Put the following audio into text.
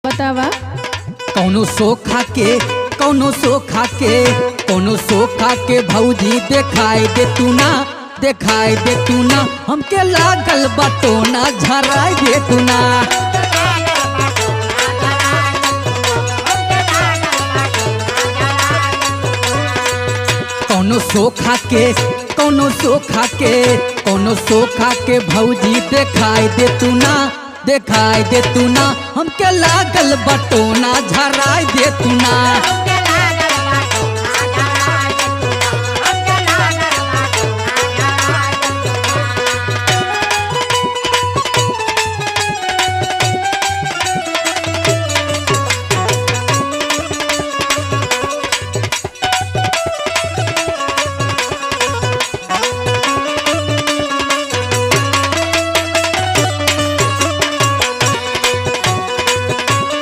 बतावा। कौनो सोखा के भौजी देखाई दे तू ना हमके लागल बटोना झराई दे तू ना। कौनो सोखा के भौजी देखाई दे तू ना हमके लागल बटोना झराई दे तू ना।